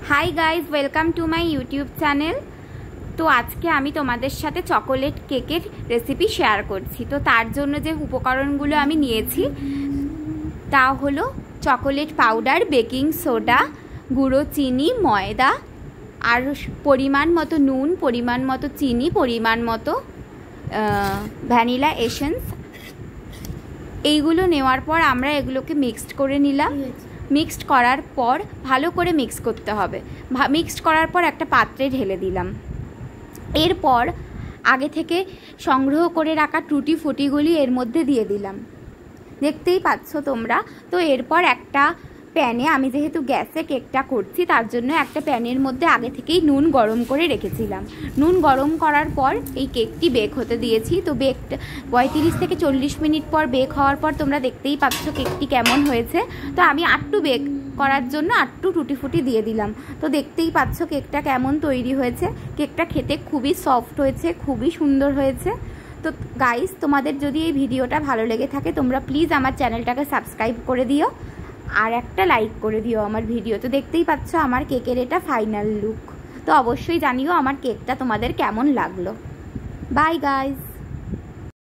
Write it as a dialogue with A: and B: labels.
A: High guys welcome to my YouTube channel. तो आज के आमी तोमादेर साथे चॉकलेट केकेर रेसिपि शेयर करछि। तो तार जोन्नो जे उपकरणगुलो आमी नियेछि ता हलो चॉकलेट पाउडार, बेकिंग सोडा, गुঁড়ো चीनी, मयदा और परिमाण मतो नून, परिमाण मतो चीनी, परिमाण मतो भ্যানিলা एसेंस। এইগুলো নেওয়ার পর আমরা এগুলোকে মিক্সড করে নিলাম। মিক্সড করার পর ভালো করে মিক্স করতে হবে। মিক্সড করার পর একটা পাত্রে ঢেলে দিলাম। এরপর আগে থেকে সংগ্রহ করে রাখা টুটি ফুটিগুলি এর মধ্যে দিয়ে দিলাম, দেখতেই পাচ্ছ তোমরা। তো এরপর একটা প্যানে, আমি যেহেতু গ্যাসে কেকটা করছি তার জন্য একটা প্যানের মধ্যে আগে থেকেই নুন গরম করে রেখেছিলাম। নুন গরম করার পর এই কেকটি বেক হতে দিয়েছি। তো বেকটা 35 থেকে 40 মিনিট পর বেক হওয়ার পর তোমরা দেখতেই পাচ্ছ কেকটি কেমন হয়েছে। তো আমি আটটু বেক করার জন্য আটটু টুটি ফুটি দিয়ে দিলাম। তো দেখতেই পাচ্ছ কেকটা কেমন তৈরি হয়েছে। কেকটা খেতে খুবই সফট হয়েছে, খুবই সুন্দর হয়েছে। তো গাইস, তোমাদের যদি এই ভিডিওটা ভালো লেগে থাকে তোমরা প্লিজ আমার চ্যানেলটাকে সাবস্ক্রাইব করে দিও আর একটা লাইক করে দিও আমার ভিডিও। তো দেখতেই পাচ্ছ আমার কেকের এটা ফাইনাল লুক। তো অবশ্যই জানিও আমার কেকটা তোমাদের কেমন লাগলো। Bye guys.